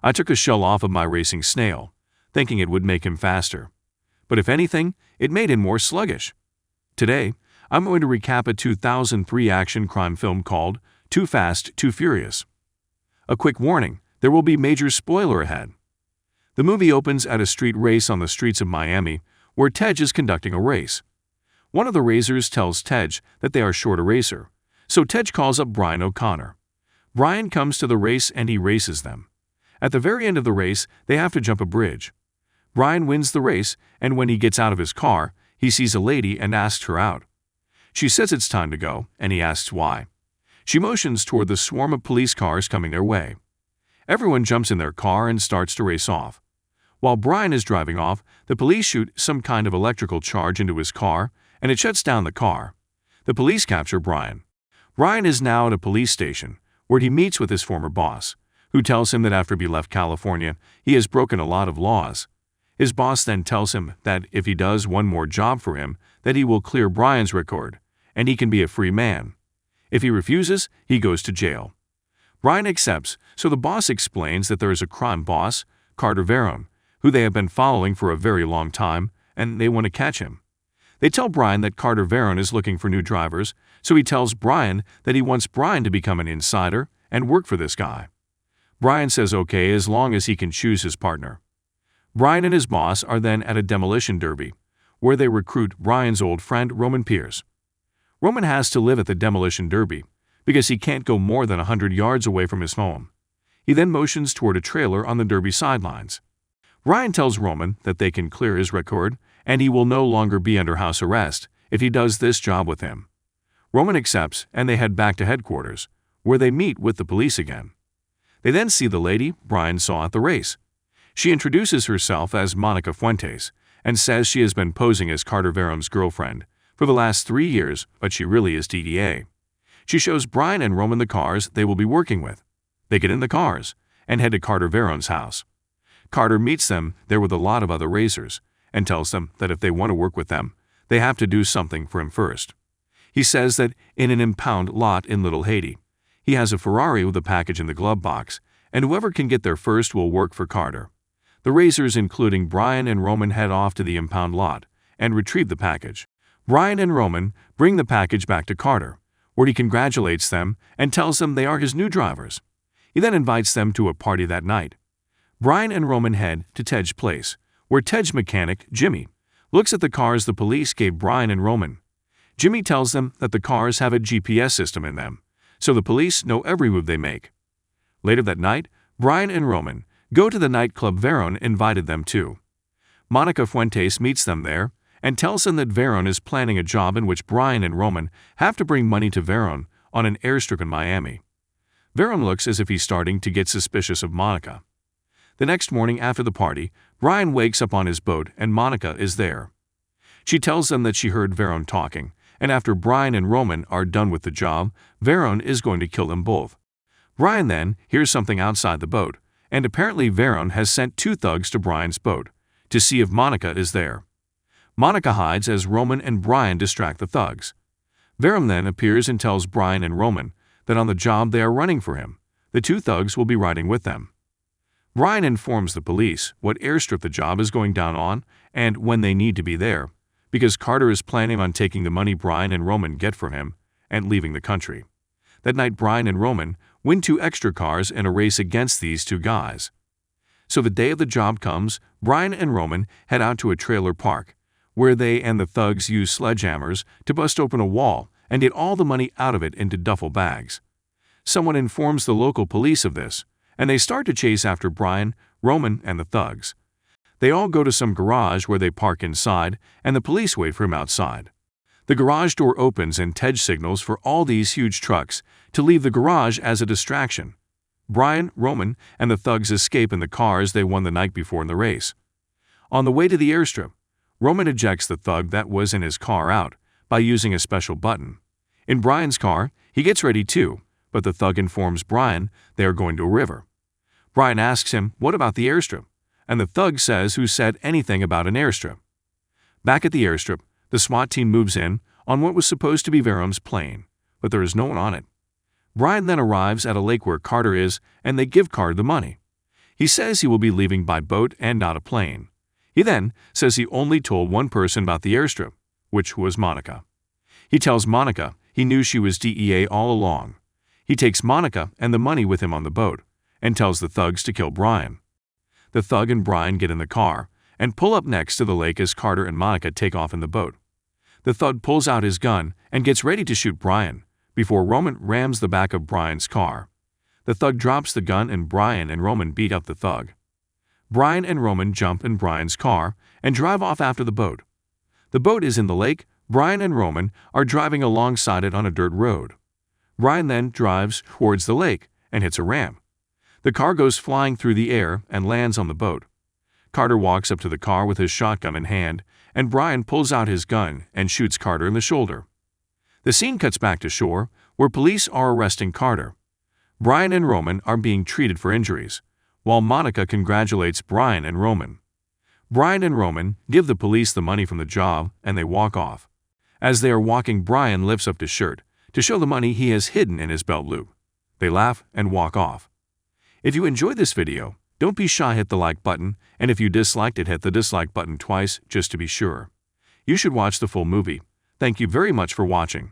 I took a shell off of my racing snail, thinking it would make him faster. But if anything, it made him more sluggish. Today, I'm going to recap a 2003 action crime film called Too Fast, Too Furious. A quick warning, there will be major spoiler ahead. The movie opens at a street race on the streets of Miami, where Tej is conducting a race. One of the racers tells Tej that they are short a racer, so Tej calls up Brian O'Connor. Brian comes to the race and he races them. At the very end of the race, they have to jump a bridge. Brian wins the race, and when he gets out of his car, he sees a lady and asks her out. She says it's time to go, and he asks why. She motions toward the swarm of police cars coming their way. Everyone jumps in their car and starts to race off. While Brian is driving off, the police shoot some kind of electrical charge into his car, and it shuts down the car. The police capture Brian. Brian is now at a police station, where he meets with his former boss, who tells him that after he left California, he has broken a lot of laws. His boss then tells him that if he does one more job for him, that he will clear Brian's record, and he can be a free man. If he refuses, he goes to jail. Brian accepts, so the boss explains that there is a crime boss, Carter Verone, who they have been following for a very long time, and they want to catch him. They tell Brian that Carter Verone is looking for new drivers, so he tells Brian that he wants Brian to become an insider and work for this guy. Brian says okay as long as he can choose his partner. Brian and his boss are then at a demolition derby, where they recruit Brian's old friend Roman Pierce. Roman has to live at the demolition derby because he can't go more than 100 yards away from his home. He then motions toward a trailer on the derby sidelines. Brian tells Roman that they can clear his record and he will no longer be under house arrest if he does this job with him. Roman accepts and they head back to headquarters, where they meet with the police again. They then see the lady Brian saw at the race. She introduces herself as Monica Fuentes and says she has been posing as Carter Verone's girlfriend for the last 3 years, but she really is DDA. She shows Brian and Roman the cars they will be working with. They get in the cars and head to Carter Verone's house. Carter meets them there with a lot of other racers and tells them that if they want to work with them, they have to do something for him first. He says that in an impound lot in Little Haiti, he has a Ferrari with a package in the glove box, and whoever can get there first will work for Carter. The racers, including Brian and Roman, head off to the impound lot and retrieve the package. Brian and Roman bring the package back to Carter, where he congratulates them and tells them they are his new drivers. He then invites them to a party that night. Brian and Roman head to Tej's place, where Tej's mechanic, Jimmy, looks at the cars the police gave Brian and Roman. Jimmy tells them that the cars have a GPS system in them, so the police know every move they make. Later that night, Brian and Roman go to the nightclub Verone invited them to. Monica Fuentes meets them there and tells them that Verone is planning a job in which Brian and Roman have to bring money to Verone on an airstrip in Miami. Verone looks as if he's starting to get suspicious of Monica. The next morning after the party, Brian wakes up on his boat and Monica is there. She tells them that she heard Verone talking, and after Brian and Roman are done with the job, Verone is going to kill them both. Brian then hears something outside the boat, and apparently Verone has sent 2 thugs to Brian's boat to see if Monica is there. Monica hides as Roman and Brian distract the thugs. Verone then appears and tells Brian and Roman that on the job they are running for him, the 2 thugs will be riding with them. Brian informs the police what airstrip the job is going down on and when they need to be there, because Carter is planning on taking the money Brian and Roman get from him and leaving the country. That night Brian and Roman win 2 extra cars in a race against these 2 guys. So the day of the job comes, Brian and Roman head out to a trailer park, where they and the thugs use sledgehammers to bust open a wall and get all the money out of it into duffel bags. Someone informs the local police of this, and they start to chase after Brian, Roman, and the thugs. They all go to some garage where they park inside, and the police wait for him outside. The garage door opens and Tej signals for all these huge trucks to leave the garage as a distraction. Brian, Roman, and the thugs escape in the cars they won the night before in the race. On the way to the airstrip, Roman ejects the thug that was in his car out by using a special button. In Brian's car, he gets ready too, but the thug informs Brian they are going to a river. Brian asks him, "What about the airstrip?" And the thug says who said anything about an airstrip. Back at the airstrip, the SWAT team moves in on what was supposed to be Verone's plane, but there is no one on it. Brian then arrives at a lake where Carter is, and they give Carter the money. He says he will be leaving by boat and not a plane. He then says he only told one person about the airstrip, which was Monica. He tells Monica he knew she was DEA all along. He takes Monica and the money with him on the boat and tells the thugs to kill Brian. The thug and Brian get in the car and pull up next to the lake as Carter and Monica take off in the boat. The thug pulls out his gun and gets ready to shoot Brian before Roman rams the back of Brian's car. The thug drops the gun and Brian and Roman beat up the thug. Brian and Roman jump in Brian's car and drive off after the boat. The boat is in the lake. Brian and Roman are driving alongside it on a dirt road. Brian then drives towards the lake and hits a ramp. The car goes flying through the air and lands on the boat. Carter walks up to the car with his shotgun in hand, and Brian pulls out his gun and shoots Carter in the shoulder. The scene cuts back to shore, where police are arresting Carter. Brian and Roman are being treated for injuries, while Monica congratulates Brian and Roman. Brian and Roman give the police the money from the job and they walk off. As they are walking, Brian lifts up his shirt to show the money he has hidden in his belt loop. They laugh and walk off. If you enjoyed this video, don't be shy, hit the like button, and if you disliked it, hit the dislike button twice just to be sure. You should watch the full movie. Thank you very much for watching.